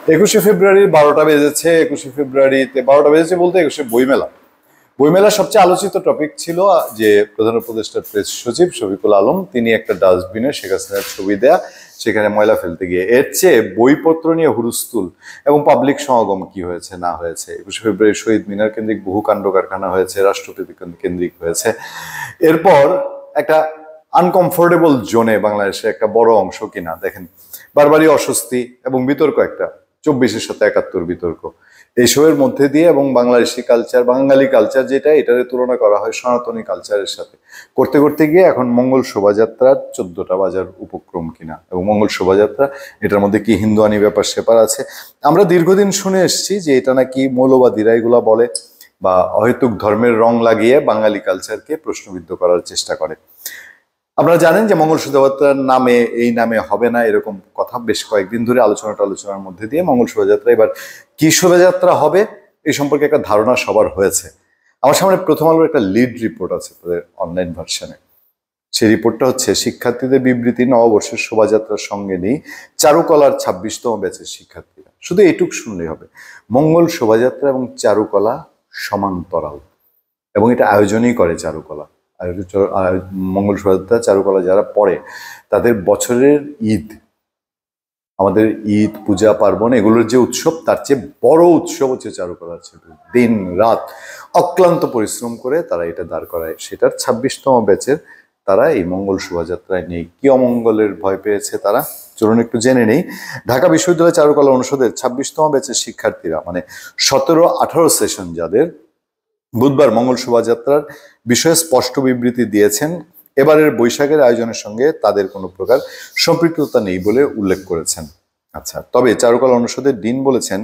21শে ফেব্রুয়ারির 12টা বেজেছে। 21শে ফেব্রুয়ারিতে 12টা বেজেছে বলতে 21শে বইমেলা। বইমেলার সবচেয়ে আলোচিত টপিক ছিল যে প্রধান উপদেষ্টার প্রেস সচিব শফিকুল আলম তিনি একটা ডাস্টবিনে শেখ হাসিনার ছবি দেয়া, সেখানে ময়লা ফেলতে গিয়ে। এর চেয়ে বইপত্র নিয়ে হুলস্থুল এবং পাবলিক সমাগম কি হয়েছে না হয়েছে। 21শে ফেব্রুয়ারি শহীদ মিনার কেন্দ্রিক বহু কাণ্ড কারখানা হয়েছে, রাষ্ট্রপতি কেন্দ্রিক হয়েছে। এরপর একটা আনকমফোর্টেবল জোনে বাংলাদেশের একটা বড় অংশ কিনা দেখেন, বারবারই অস্বস্তি এবং বিতর্ক, একটা 24-এর সাথে 71 বিতর্ক এইসবের মধ্যে দিয়ে, এবং বাংলাদেশি কালচার, বাঙালি কালচার যেটা, এটার তুলনা করা হয় সনাতনী কালচারের সাথে। করতে করতে গিয়ে এখন মঙ্গল শোভাযাত্রার 14টা বাজার উপক্রম কিনা, এবং মঙ্গল শোভাযাত্রা এটার মধ্যে কি হিন্দুয়ানি ব্যাপার স্যাপার আছে। আমরা দীর্ঘদিন শুনে এসেছি যে এটা নাকি মৌলবাদীরা এগুলা বলে, বা অহেতুক ধর্মের রং লাগিয়ে বাঙালি কালচারকে প্রশ্নবিদ্ধ করার চেষ্টা করে। আপনারা জানেন যে মঙ্গল শোভাযাত্রার নামে, এই নামে হবে না এরকম কথা বেশ কয়েকদিন ধরে আলোচনার মধ্যে দিয়ে মঙ্গল শোভাযাত্রা এবার কি শোভাযাত্রা হবে এই সম্পর্কে একটা ধারণা সবার হয়েছে। আমার সামনে প্রথম আলোর একটা লিড রিপোর্ট আছে তাদের অনলাইন ভার্সনে। সেই রিপোর্টটা হচ্ছে শিক্ষার্থীদের বিবৃতি, নববর্ষের শোভাযাত্রার সঙ্গে নেই চারুকলার 26তম ব্যাচের শিক্ষার্থীরা। শুধু এটুক শুনলেই হবে, মঙ্গল শোভাযাত্রা এবং চারুকলা সমান্তরাল, এবং এটা আয়োজনই করে চারুকলা। মঙ্গল শোভাযাত্রা চারুকলা যারা পড়ে তাদের বছরের ঈদ, আমাদের ঈদ, পূজা পার্বণ, এগুলোর যে উৎসব, তার চেয়ে বড় উৎসব হচ্ছে চারুকলার ছবি। দিন রাত অক্লান্ত পরিশ্রম করে তারা এটা দাঁড় করায়। সেটার 26তম ব্যাচের তারা এই মঙ্গল শোভাযাত্রায় নেই। কি অমঙ্গলের ভয় পেয়েছে তারা, চলুন একটু জেনে নেই। ঢাকা বিশ্ববিদ্যালয় চারুকলা অনুষদের 26তম ব্যাচের শিক্ষার্থীরা, মানে 17-18 সেশন যাদের, বুধবার মঙ্গল শোভাযাত্রার বিষয়ে স্পষ্ট বিবৃতি দিয়েছেন। এবারের বৈশাখের আয়োজনের সঙ্গে তাদের কোনো প্রকার সম্পৃক্ততা নেই বলে উল্লেখ করেছেন। আচ্ছা, তবে চারুকলা অনুষদের ডিন বলেছেন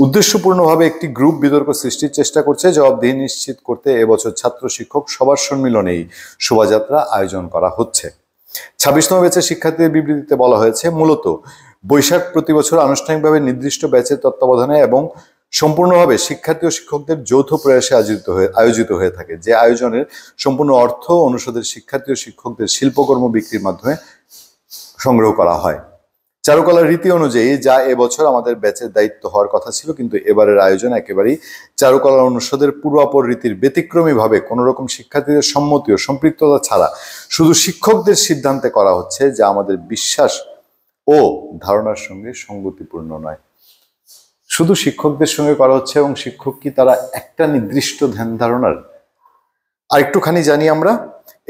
উদ্দেশ্যপূর্ণভাবে একটি গ্রুপ বিতর্ক সৃষ্টির চেষ্টা করছে। জবাবদিহি নিশ্চিত করতে এবছর ছাত্র শিক্ষক সবার সম্মিলনেই শোভাযাত্রা আয়োজন করা হচ্ছে। 26তম ব্যাচের শিক্ষার্থীদের বিবৃতিতে বলা হয়েছে, মূলত বৈশাখ প্রতি বছর আনুষ্ঠানিকভাবে নির্দিষ্ট ব্যাচের তত্ত্বাবধানে এবং সম্পূর্ণভাবে শিক্ষার্থী ও শিক্ষকদের যৌথ প্রয়াসে আয়োজিত হয়ে থাকে, যে আয়োজনের সম্পূর্ণ অর্থ অনুষদের শিক্ষার্থী ও শিক্ষকদের শিল্পকর্ম বিক্রির মাধ্যমে সংগ্রহ করা হয়। চারুকলার রীতি অনুযায়ী যা এবছর আমাদের ব্যাচের দায়িত্ব হওয়ার কথা ছিল, কিন্তু এবারের আয়োজন একেবারেই চারুকলা অনুষদের পূর্বাপর রীতির ব্যতিক্রমীভাবে কোনো রকম শিক্ষার্থীদের সম্মতি ও সম্পৃক্ততা ছাড়া শুধু শিক্ষকদের সিদ্ধান্তে করা হচ্ছে, যা আমাদের বিশ্বাস ও ধারণার সঙ্গে সঙ্গতিপূর্ণ নয়। শুধু শিক্ষকদের সঙ্গে করা হচ্ছে, এবং শিক্ষক কি তারা একটা নির্দিষ্ট ধ্যান ধারণার? আর একটুখানি জানি আমরা।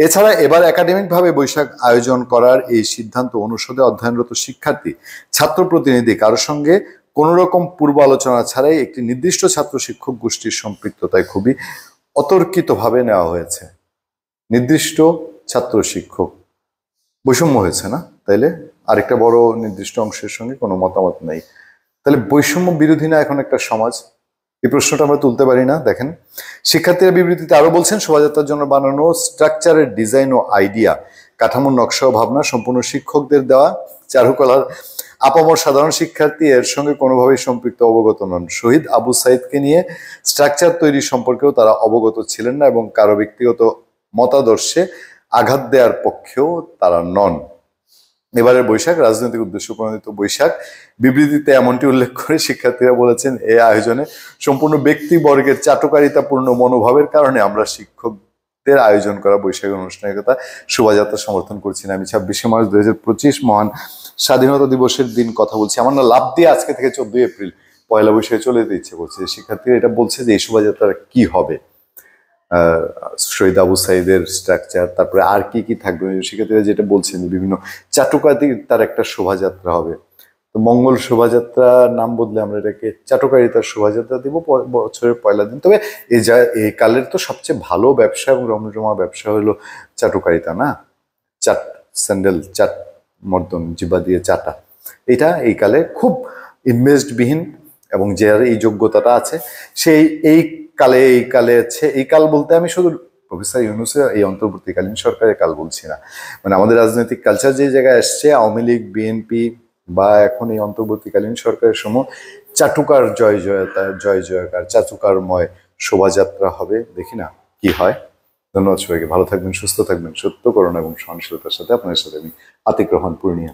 এছাড়া এবার একাডেমিকভাবে বৈশাখ আয়োজন করার এই সিদ্ধান্ত অনুষদে অধ্যয়নরত শিক্ষার্থী, ছাত্র প্রতিনিধি কারোর সঙ্গে কোনো রকম পূর্ব আলোচনা ছাড়াই একটি নির্দিষ্ট ছাত্র শিক্ষক গোষ্ঠীর সম্পৃক্ততায় খুবই অতর্কিতভাবে নেওয়া হয়েছে। নির্দিষ্ট ছাত্র শিক্ষক, বৈষম্য হয়েছে না? তাইলে আরেকটা বড় নির্দিষ্ট অংশের সঙ্গে কোনো মতামত নেই, তাহলে বৈষম্য বিরোধী না এখন একটা সমাজ? এই প্রশ্নটা আমরা তুলতে পারি না? দেখেন, শিক্ষার্থীরা বিবৃতিতে আরো বলছেন, শোভাযাত্রার জন্য বানানো স্ট্রাকচারের ডিজাইন ও আইডিয়া, কাঠামোর নকশা ও ভাবনা সম্পূর্ণ শিক্ষকদের দেওয়া। চারুকলার আপামর সাধারণ শিক্ষার্থী এর সঙ্গে কোনোভাবেই সম্পৃক্ত, অবগত নন। শহীদ আবু সাইদকে নিয়ে স্ট্রাকচার তৈরি সম্পর্কেও তারা অবগত ছিলেন না, এবং কারো ব্যক্তিগত মতাদর্শে আঘাত দেওয়ার পক্ষেও তারা নন। এবারের বৈশাখ রাজনৈতিক উদ্দেশ্য প্রণোদিত বৈশাখ। বিবৃতিতে এমনটি উল্লেখ করে শিক্ষার্থীরা বলেছেন, এই আয়োজনে সম্পূর্ণ ব্যক্তিবর্গের চাটুকারিতাপূর্ণ মনোভাবের কারণে আমরা শিক্ষকদের আয়োজন করা বৈশাখের আনুষ্ঠানিকতা শোভাযাত্রা সমর্থন করছি না। আমি 26শে মার্চ 2025 মহান স্বাধীনতা দিবসের দিন কথা বলছি। আমার না লাভ দিয়ে আজকে থেকে 14 এপ্রিল পয়লা বৈশাখে চলে যেতে ইচ্ছে করছে। শিক্ষার্থীরা এটা বলছে যে এই শোভাযাত্রা কি হবে, শহীদ আবু সাইদের স্ট্রাকচার, তারপরে আর কি কি থাকবে। শিক্ষার্থীরা যেটা বলছেন বিভিন্ন চাটুকারিতার একটা শোভাযাত্রা হবে। তো মঙ্গল শোভাযাত্রা নাম বদলে আমরা এটাকে চাটুকারিতার শোভাযাত্রা দিব বছরের পয়লা দিন। তবে এই কালের তো সবচেয়ে ভালো ব্যবসা এবং রমরমা ব্যবসা হলো চাটুকারিতা, না? চাট, স্যান্ডেল, চাট, মর্দন, জিবা দিয়ে চাটা, এটা এই কালে খুব ইনভেস্টবিহীন, এবং যার এই যোগ্যতাটা আছে সেই এই কালে আছে। এই কাল বলতে আমি শুধু প্রফেসর ইউনূসের এই অন্তর্বর্তীকালীন সরকারের কাল বলছি না, মানে আমাদের রাজনৈতিক কালচার যে জায়গায় আসছে, আওয়ামী লীগ, বিএনপি বা এখন এই অন্তর্বর্তীকালীন সরকারের সময় চাটুকার জয় জয়কার, চাটুকারময় শোভাযাত্রা হবে। দেখি না কি হয়। ধন্যবাদ সবাইকে, ভালো থাকবেন, সুস্থ থাকবেন, সত্য করুণা এবং সহনশীলতার সাথে। আপনাদের সাথে আমি আতিক রহমান পূর্ণিয়া।